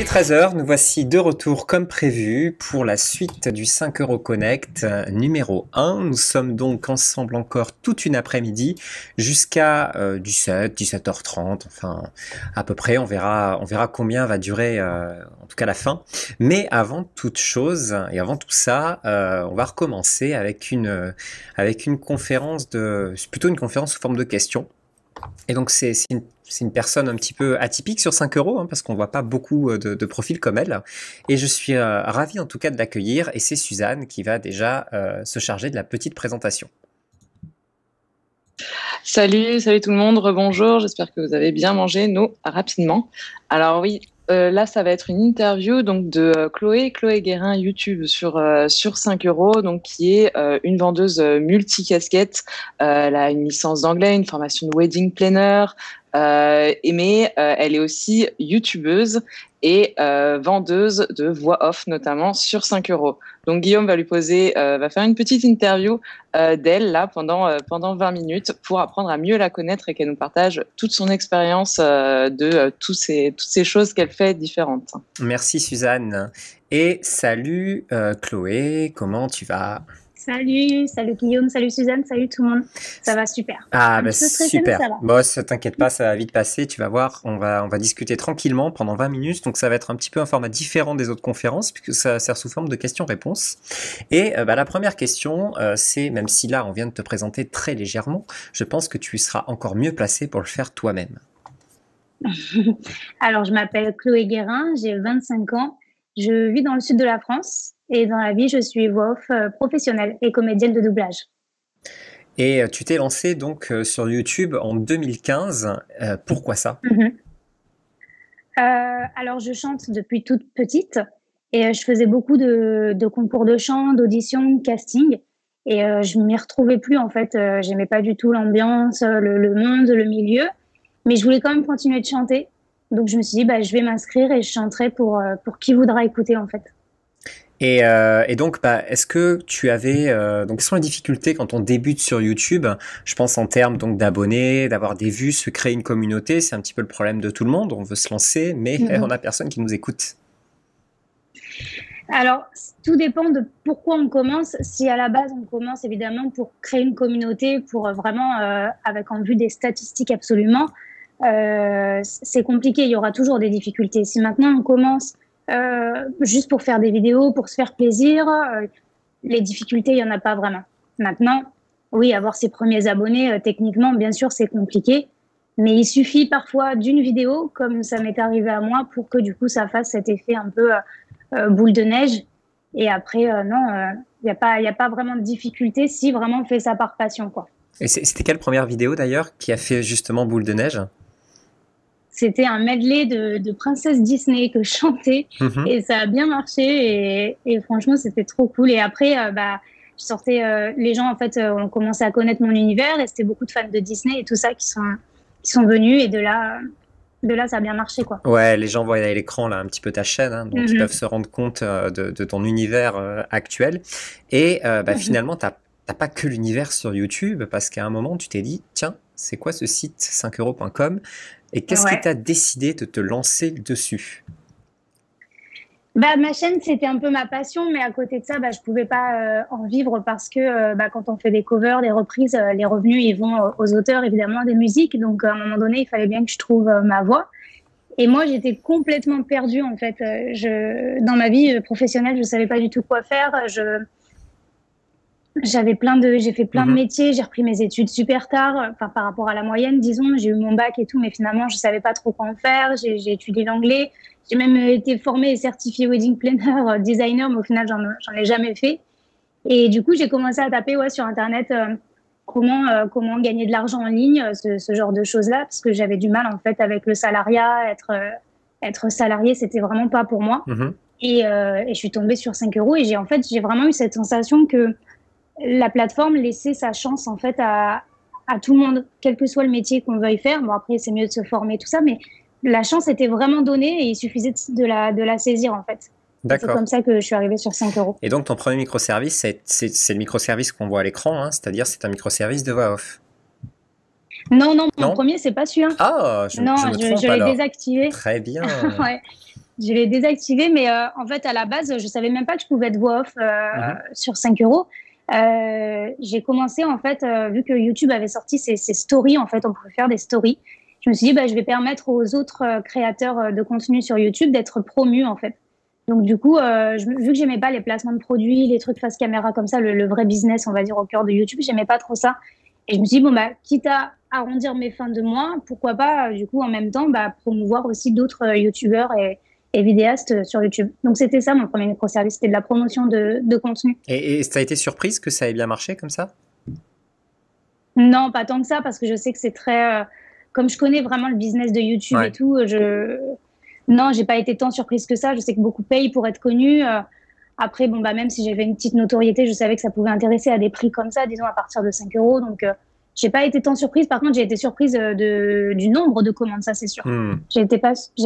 13 heures, nous voici de retour comme prévu pour la suite du 5 € Connect numéro 1. Nous sommes donc ensemble encore toute une après-midi jusqu'à 17h30, enfin à peu près, on verra combien va durer en tout cas la fin. Mais avant toute chose et avant tout ça, on va recommencer avec une conférence plutôt une conférence sous forme de questions. Et donc c'est une personne un petit peu atypique sur 5 € parce qu'on voit pas beaucoup de profils comme elle. Et je suis ravi en tout cas de l'accueillir. Et c'est Suzanne qui va déjà se charger de la petite présentation. Salut tout le monde, rebonjour, j'espère que vous avez bien mangé, nous, rapidement. Alors oui, là ça va être une interview donc de Chloé Guérin YouTube sur 5 €, donc qui est une vendeuse multicasquette. Elle a une licence d'anglais, une formation de wedding planner, mais elle est aussi youtubeuse et vendeuse de voix off notamment sur 5 €. Donc Guillaume va faire une petite interview d'elle là pendant 20 minutes pour apprendre à mieux la connaître et qu'elle nous partage toute son expérience de toutes ces choses qu'elle fait différentes. Merci Suzanne. Et salut Chloé, comment tu vas ? Salut Guillaume, salut Suzanne, salut tout le monde. Ça va super. Ah bah super. Bon, t'inquiète pas, ça va vite passer. Tu vas voir, on va discuter tranquillement pendant 20 minutes. Donc ça va être un petit peu un format différent des autres conférences puisque ça sert sous forme de questions-réponses. Et la première question, c'est, même si là on vient de te présenter très légèrement, je pense que tu seras encore mieux placé pour le faire toi-même. Alors je m'appelle Chloé Guérin, j'ai 25 ans. Je vis dans le sud de la France et dans la vie, je suis voix off professionnelle et comédienne de doublage. Et tu t'es lancée donc sur YouTube en 2015. Pourquoi ça ? Alors, je chante depuis toute petite et je faisais beaucoup de concours de chant, d'auditions, de casting. Et je m'y retrouvais plus en fait. J'aimais pas du tout l'ambiance, le monde, le milieu. Mais je voulais quand même continuer de chanter. Donc, je me suis dit, je vais m'inscrire et je chanterai pour qui voudra écouter, en fait. Et donc, est-ce que tu avais... donc, quelles sont les difficultés quand on débute sur YouTube ? Je pense en termes donc d'abonnés, d'avoir des vues, se créer une communauté. C'est un petit peu le problème de tout le monde. On veut se lancer, mais on n'a personne qui nous écoute. Alors, tout dépend de pourquoi on commence. Si à la base, on commence évidemment pour créer une communauté, pour vraiment, avec en vue des statistiques absolument, c'est compliqué, il y aura toujours des difficultés. Si maintenant on commence juste pour faire des vidéos, pour se faire plaisir, les difficultés, il n'y en a pas vraiment. Maintenant, oui, avoir ses premiers abonnés, techniquement, bien sûr, c'est compliqué, mais il suffit parfois d'une vidéo, comme ça m'est arrivé à moi, pour que du coup, ça fasse cet effet un peu boule de neige. Et après, non, il n'y a pas vraiment de difficulté si vraiment on fait ça par passion, quoi. Et c'était quelle première vidéo d'ailleurs qui a fait justement boule de neige ? C'était un medley de princesses Disney que je chantais et ça a bien marché et franchement c'était trop cool. Et après je sortais, les gens en fait ont commencé à connaître mon univers et c'était beaucoup de fans de Disney et tout ça qui sont venus et de là ça a bien marché quoi. Ouais, les gens voient à l'écran là un petit peu ta chaîne, hein, donc ils peuvent se rendre compte de ton univers actuel. Et finalement t'as pas que l'univers sur YouTube parce qu'à un moment tu t'es dit tiens c'est quoi ce site 5euros.com et qu'est-ce qui t'a décidé de te lancer dessus ? Ma chaîne, c'était un peu ma passion, mais à côté de ça, je pouvais pas en vivre parce que quand on fait des covers, des reprises, les revenus, ils vont aux auteurs, évidemment, des musiques. Donc, à un moment donné, il fallait bien que je trouve ma voie. Et moi, j'étais complètement perdue, en fait. Dans ma vie professionnelle, je savais pas du tout quoi faire. J'ai fait plein de métiers, j'ai repris mes études super tard, par rapport à la moyenne, disons. J'ai eu mon bac et tout, mais finalement, je savais pas trop quoi en faire. J'ai étudié l'anglais. J'ai même été formée et certifiée wedding planner, designer, mais au final, j'en ai jamais fait. Et du coup, j'ai commencé à taper sur Internet comment gagner de l'argent en ligne, ce genre de choses-là, parce que j'avais du mal, en fait, avec le salariat. Être salarié, c'était vraiment pas pour moi. Et je suis tombée sur 5 € et j'ai vraiment eu cette sensation que la plateforme laissait sa chance en fait à tout le monde, quel que soit le métier qu'on veuille faire. Bon, après, c'est mieux de se former, tout ça, mais la chance était vraiment donnée et il suffisait de la saisir en fait. C'est comme ça que je suis arrivée sur 5 €. Et donc, ton premier microservice, c'est le microservice qu'on voit à l'écran, hein, c'est-à-dire c'est un microservice de voix off. Non, mon premier, c'est pas celui-là. Ah, je me trompe l'ai alors. désactivé. Très bien. Ouais. Je l'ai désactivé, mais en fait, à la base, je savais même pas que je pouvais être voix off sur 5 euros. J'ai commencé, en fait, vu que YouTube avait sorti ses stories, en fait, on pouvait faire des stories. Je me suis dit, bah, je vais permettre aux autres créateurs de contenu sur YouTube d'être promus, en fait. Donc, du coup, vu que j'aimais pas les placements de produits, les trucs face caméra comme ça, le vrai business, on va dire, au cœur de YouTube, j'aimais pas trop ça. Et je me suis dit, bon, bah, quitte à arrondir mes fins de mois, pourquoi pas, du coup, en même temps, bah, promouvoir aussi d'autres YouTubeurs et vidéastes sur YouTube. Donc, c'était ça mon premier microservice, c'était de la promotion de contenu. Et tu as été surprise que ça ait bien marché comme ça? Non, pas tant que ça, parce que je sais que c'est très... comme je connais vraiment le business de YouTube et tout, non, j'ai pas été tant surprise que ça. Je sais que beaucoup payent pour être connus. Après, bon, bah, même si j'avais une petite notoriété, je savais que ça pouvait intéresser à des prix comme ça, disons à partir de 5 euros. Donc, j'ai pas été tant surprise. Par contre, j'ai été surprise du nombre de commandes, ça c'est sûr. J'ai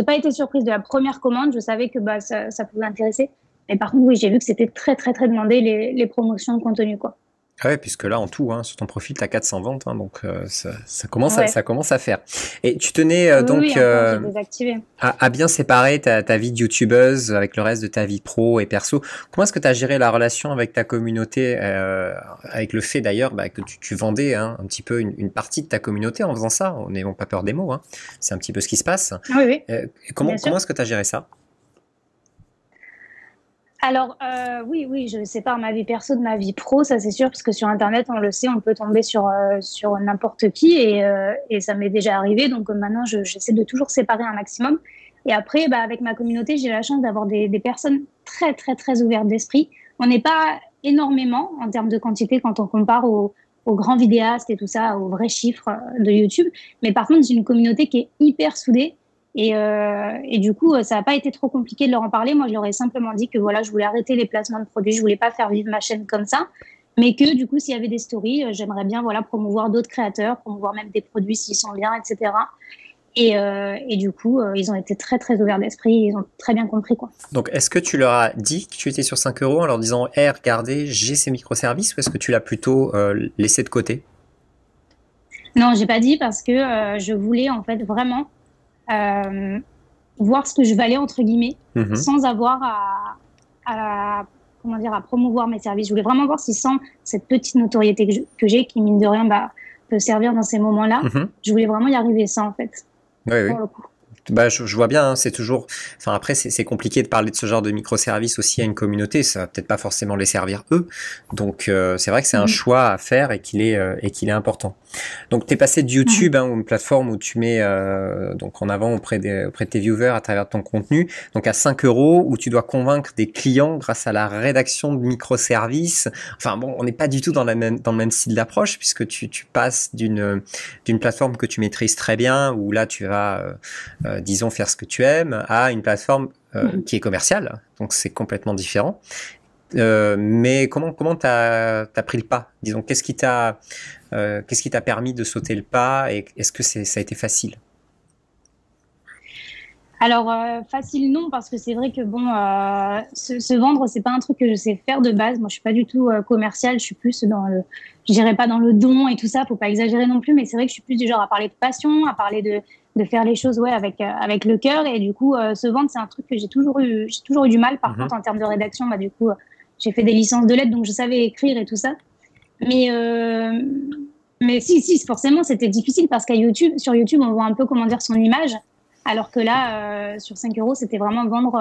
pas été surprise de la première commande. Je savais que bah, ça pouvait intéresser. Mais par contre, oui, j'ai vu que c'était très, très, très demandé les promotions de contenu, quoi. Ah ouais, puisque là, en tout, hein, sur ton profil, tu as 400 ventes, hein, donc ça commence à faire. Et tu tenais donc à bien séparer ta vie de youtubeuse avec le reste de ta vie pro et perso. Comment est-ce que tu as géré la relation avec ta communauté, avec le fait d'ailleurs que tu vendais un petit peu une partie de ta communauté en faisant ça? N'ayons pas peur des mots, hein. C'est un petit peu ce qui se passe. Oui. Comment est-ce que tu as géré ça? Alors, oui, je sépare ma vie perso de ma vie pro, ça c'est sûr, parce que sur Internet, on le sait, on peut tomber sur n'importe qui et ça m'est déjà arrivé. Donc maintenant, j'essaie de toujours séparer un maximum. Et après, bah, avec ma communauté, j'ai la chance d'avoir des personnes très, très, très ouvertes d'esprit. On n'est pas énormément en termes de quantité quand on compare aux grands vidéastes et tout ça, aux vrais chiffres de YouTube. Mais par contre, j'ai une communauté qui est hyper soudée. Et du coup, ça n'a pas été trop compliqué de leur en parler. Moi, je leur ai simplement dit que voilà, je voulais arrêter les placements de produits, je voulais pas faire vivre ma chaîne comme ça, mais que du coup, s'il y avait des stories, j'aimerais bien voilà promouvoir d'autres créateurs, promouvoir même des produits s'ils sont bien, etc. Et du coup, ils ont été très très ouverts d'esprit, ils ont très bien compris quoi. Donc, est-ce que tu leur as dit que tu étais sur 5 euros en leur disant, hey, regardez, j'ai ces microservices, ou est-ce que tu l'as plutôt laissé de côté? Non, j'ai pas dit parce que je voulais en fait vraiment voir ce que je valais entre guillemets sans avoir à promouvoir mes services. Je voulais vraiment voir si sans cette petite notoriété que j'ai, qui mine de rien peut servir dans ces moments-là, je voulais vraiment y arriver ça en fait. Oui. Bah, je vois bien, hein, c'est toujours. Enfin, après, c'est compliqué de parler de ce genre de microservices aussi à une communauté. Ça va peut-être pas forcément les servir eux. Donc, c'est vrai que c'est un choix à faire et qu'il est important. Donc, tu es passé de YouTube, hein, une plateforme où tu mets donc en avant auprès de tes viewers à travers ton contenu, donc à 5 euros, où tu dois convaincre des clients grâce à la rédaction de microservices. Enfin bon, on n'est pas du tout dans le même style d'approche, puisque tu passes d'une plateforme que tu maîtrises très bien, où là tu vas disons faire ce que tu aimes, à une plateforme qui est commerciale, donc c'est complètement différent. Mais comment t'as pris le pas? Disons, qu'est-ce qui t'a permis de sauter le pas, et est-ce que ça a été facile? Alors facile non, parce que c'est vrai que bon, se vendre, c'est pas un truc que je sais faire de base. Moi, je suis pas du tout commerciale, je suis plus je dirais pas dans le don et tout ça, faut pas exagérer non plus, mais c'est vrai que je suis plus du genre à parler de passion, à parler de faire les choses avec le cœur, et du coup se vendre, c'est un truc que j'ai toujours eu du mal. Par contre, en termes de rédaction, du coup j'ai fait des licences de lettres, donc je savais écrire et tout ça, mais si forcément c'était difficile, parce sur YouTube on voit un peu comment dire son image, alors que là sur 5 euros c'était vraiment vendre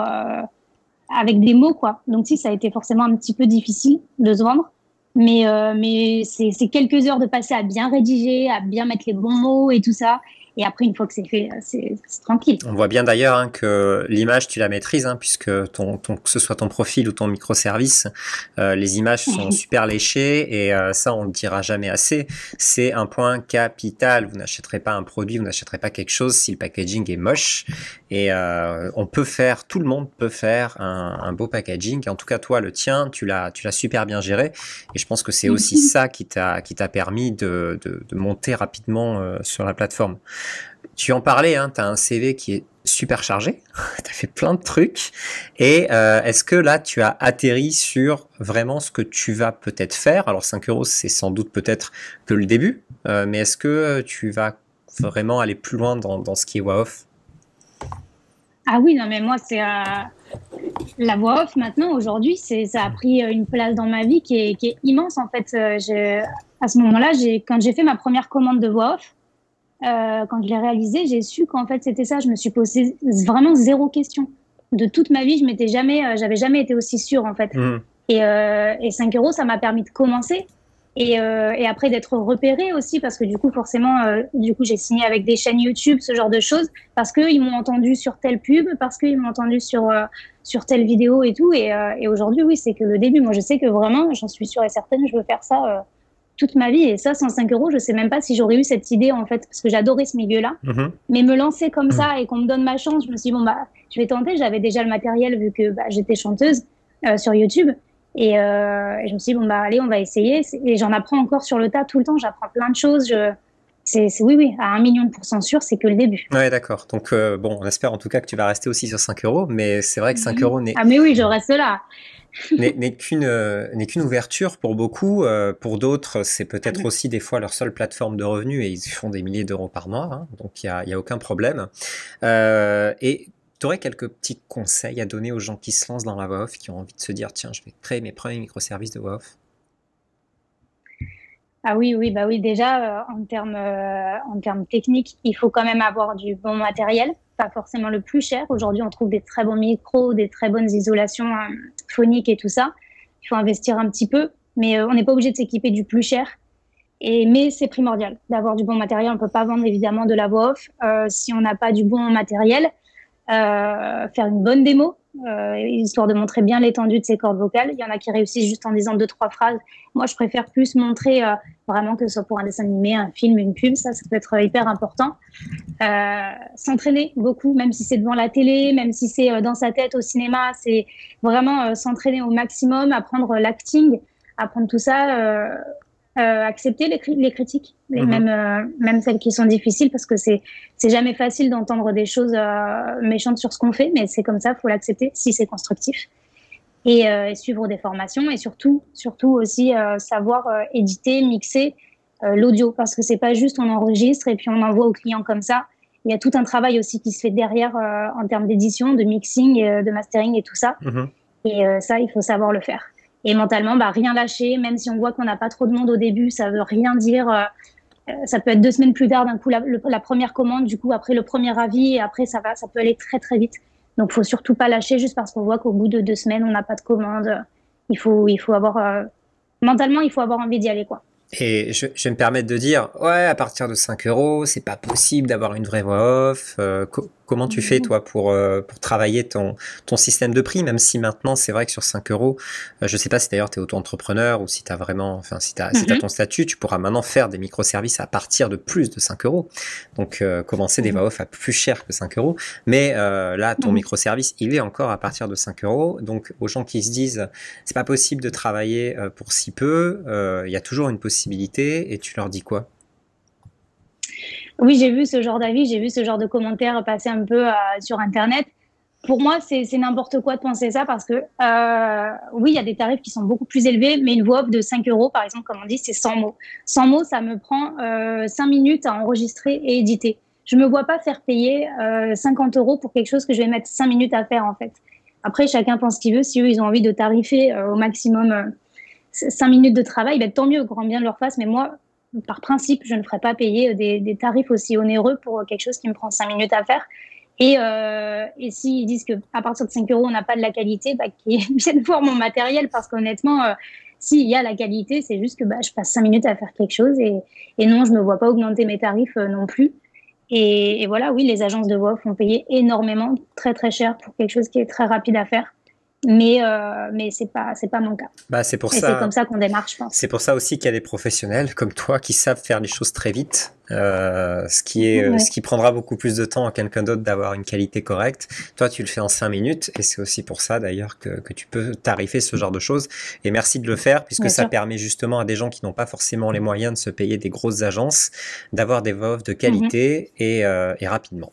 avec des mots quoi. Donc ça a été forcément un petit peu difficile de se vendre, mais c'est quelques heures de passer à bien rédiger, à bien mettre les bons mots et tout ça. Et après, une fois que c'est fait, c'est tranquille. On voit bien d'ailleurs, hein, que l'image, tu la maîtrises, hein, puisque que ce soit ton profil ou ton microservice, les images sont super léchées, et ça, on le dira jamais assez. C'est un point capital. Vous n'achèterez pas un produit, vous n'achèterez pas quelque chose si le packaging est moche. Et tout le monde peut faire un beau packaging. En tout cas, toi, le tien, tu l'as super bien géré. Et je pense que c'est aussi ça qui t'a permis de monter rapidement sur la plateforme. Tu en parlais, hein, tu as un CV qui est super chargé, tu as fait plein de trucs, et est-ce que là tu as atterri sur vraiment ce que tu vas peut-être faire? Alors 5 euros, c'est sans doute peut-être que le début, mais est-ce que tu vas vraiment aller plus loin dans ce qui est WOW off? Ah oui, non, mais moi, c'est la voix off maintenant, aujourd'hui, ça a pris une place dans ma vie qui est immense. En fait, à ce moment-là, quand j'ai fait ma première commande de voix off, quand je l'ai réalisée, j'ai su qu'en fait, c'était ça. Je me suis posé vraiment zéro question. De toute ma vie, j'avais jamais été aussi sûre, en fait. Mmh. Et 5 euros, ça m'a permis de commencer. Et après d'être repérée aussi, parce que du coup, forcément, j'ai signé avec des chaînes YouTube, ce genre de choses, parce qu'ils m'ont entendu sur telle pub, parce qu'ils m'ont entendu sur telle vidéo et tout. Et aujourd'hui, oui, c'est que le début. Moi, je sais que vraiment, j'en suis sûre et certaine, je veux faire ça toute ma vie. Et ça, 105 euros, je sais même pas si j'aurais eu cette idée, en fait, parce que j'adorais ce milieu-là. Mmh. Mais me lancer comme ça et qu'on me donne ma chance, je me suis dit, bon, bah, je vais tenter. J'avais déjà le matériel vu que j'étais chanteuse sur YouTube. Et je me suis dit, bon, bah, allez, on va essayer. Et j'en apprends encore sur le tas tout le temps. J'apprends plein de choses. Oui, à 1 million de % sûr, c'est que le début. Ouais, d'accord. Donc, bon, on espère en tout cas que tu vas rester aussi sur 5 euros, mais c'est vrai que 5 euros Ah, mais oui, je reste là. n'est qu'une ouverture pour beaucoup. Pour d'autres, c'est peut-être aussi des fois leur seule plateforme de revenus et ils font des milliers d'euros par mois, hein, donc il y a aucun problème. Et tu aurais quelques petits conseils à donner aux gens qui se lancent dans la voix off, qui ont envie de se dire, tiens, je vais créer mes premiers microservices de voix off. Ah oui, oui, bah oui. Déjà, en termes techniques, il faut quand même avoir du bon matériel, pas forcément le plus cher. Aujourd'hui, on trouve des très bons micros, des très bonnes isolations phoniques et tout ça. Il faut investir un petit peu, mais on n'est pas obligé de s'équiper du plus cher. Mais c'est primordial d'avoir du bon matériel. On ne peut pas vendre évidemment de la voix off si on n'a pas du bon matériel. Faire une bonne démo, histoire de montrer bien l'étendue de ses cordes vocales. Il y en a qui réussissent juste en disant 2-3 phrases. Moi, je préfère plus montrer vraiment, que ce soit pour un dessin animé, un film, une pub, ça peut être hyper important. S'entraîner beaucoup, même si c'est devant la télé, même si c'est dans sa tête au cinéma, c'est vraiment s'entraîner au maximum, apprendre l'acting, apprendre tout ça. Accepter les critiques, même celles qui sont difficiles, parce que c'est jamais facile d'entendre des choses méchantes sur ce qu'on fait, mais c'est comme ça, faut l'accepter si c'est constructif. Et suivre des formations et surtout aussi savoir éditer, mixer l'audio, parce que c'est pas juste on enregistre et puis on envoie au client comme ça. Il y a tout un travail aussi qui se fait derrière en termes d'édition, de mixing, de mastering et tout ça. Et ça, il faut savoir le faire. Et mentalement, rien lâcher, même si on voit qu'on n'a pas trop de monde au début, ça veut rien dire. Ça peut être 2 semaines plus tard, d'un coup, la première commande, du coup, après le premier avis, et après, ça peut aller très, très vite. Donc, il faut surtout pas lâcher juste parce qu'on voit qu'au bout de 2 semaines, on n'a pas de commande. Il faut avoir, mentalement, il faut avoir envie d'y aller, quoi. Et je vais me permettre de dire, ouais, à partir de 5 euros, c'est pas possible d'avoir une vraie voix off. Comment tu fais, toi, pour travailler ton système de prix, même si maintenant, c'est vrai que sur 5 euros, je sais pas si d'ailleurs tu es auto-entrepreneur ou si tu as vraiment, enfin, si tu as ton statut, tu pourras maintenant faire des microservices à partir de plus de 5 euros. Donc, commencer des voix off à plus cher que 5 euros. Mais là, ton microservice, il est encore à partir de 5 euros. Donc, aux gens qui se disent, c'est pas possible de travailler pour si peu, il y a toujours une possibilité. Et tu leur dis quoi? Oui, j'ai vu ce genre d'avis, j'ai vu ce genre de commentaires passer un peu sur Internet. Pour moi, c'est n'importe quoi de penser ça parce que, oui, il y a des tarifs qui sont beaucoup plus élevés, mais une voix off de 5 euros, par exemple, comme on dit, c'est 100 mots. 100 mots, ça me prend 5 minutes à enregistrer et éditer. Je me vois pas faire payer 50 euros pour quelque chose que je vais mettre 5 minutes à faire, en fait. Après, chacun pense ce qu'il veut. Si eux, ils ont envie de tarifer au maximum 5 minutes de travail, tant mieux, grand bien de leur face. Mais moi, par principe, je ne ferai pas payer des tarifs aussi onéreux pour quelque chose qui me prend 5 minutes à faire. Et s'ils disent qu'à partir de 5 euros, on n'a pas de la qualité, qu'ils viennent voir mon matériel, parce qu'honnêtement, s'il y a la qualité, c'est juste que je passe 5 minutes à faire quelque chose. Et non, je ne me vois pas augmenter mes tarifs non plus. Et voilà, oui, les agences de voix font payer énormément, très très cher pour quelque chose qui est très rapide à faire. Mais c'est pas mon cas. C'est pour et ça. C'est comme ça qu'on démarre, je pense. C'est pour ça aussi qu'il y a des professionnels comme toi qui savent faire les choses très vite, ce qui prendra beaucoup plus de temps à quelqu'un d'autre d'avoir une qualité correcte. Toi, tu le fais en 5 minutes et c'est aussi pour ça d'ailleurs que tu peux tarifer ce genre de choses. Et merci de le faire puisque ça permet justement à des gens qui n'ont pas forcément les moyens de se payer des grosses agences d'avoir des voix off de qualité et rapidement.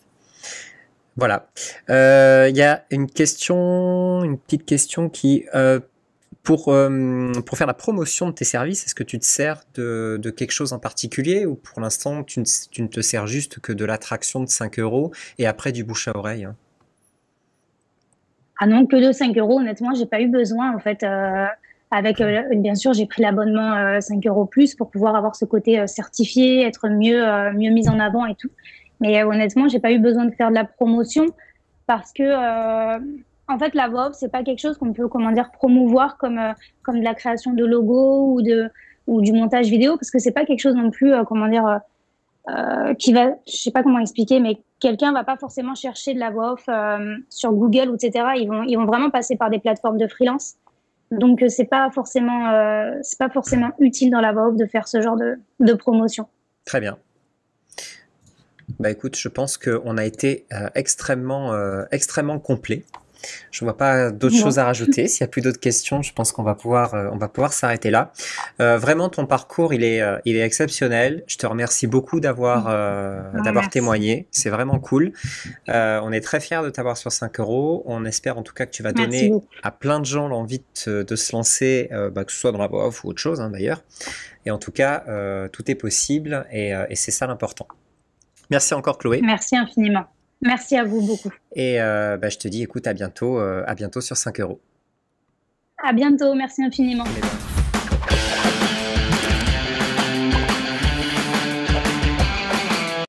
Voilà. Il y a une petite question qui, pour faire la promotion de tes services, est-ce que tu te sers de quelque chose en particulier ou pour l'instant tu ne te sers juste que de l'attraction de 5 euros et après du bouche à oreille? Ah non, que de 5 euros, honnêtement, j'ai pas eu besoin, en fait. Bien sûr, j'ai pris l'abonnement 5 euros plus pour pouvoir avoir ce côté certifié, être mieux mise en avant et tout. Mais honnêtement, j'ai pas eu besoin de faire de la promotion parce que, en fait, la voix off, c'est pas quelque chose qu'on peut, comment dire, promouvoir comme de la création de logos ou du montage vidéo, parce que c'est pas quelque chose non plus, comment dire, qui va, je sais pas comment expliquer, mais quelqu'un va pas forcément chercher de la voix off sur Google, etc. Ils vont vraiment passer par des plateformes de freelance. Donc c'est pas forcément utile dans la voix off de faire ce genre de promotion. Très bien. Bah écoute, je pense qu'on a été extrêmement complet. Je vois pas d'autres choses à rajouter. S'il y a plus d'autres questions, je pense qu'on va pouvoir s'arrêter là. Vraiment, ton parcours, il est exceptionnel. Je te remercie beaucoup d'avoir témoigné. C'est vraiment cool. On est très fiers de t'avoir sur 5 euros. On espère en tout cas que tu vas donner à plein de gens l'envie de se lancer, que ce soit dans la voix off ou autre chose d'ailleurs. Et en tout cas, tout est possible et c'est ça l'important. Merci encore Chloé. Merci infiniment. Merci à vous beaucoup. Et je te dis, écoute, à bientôt sur 5 euros. À bientôt, merci infiniment.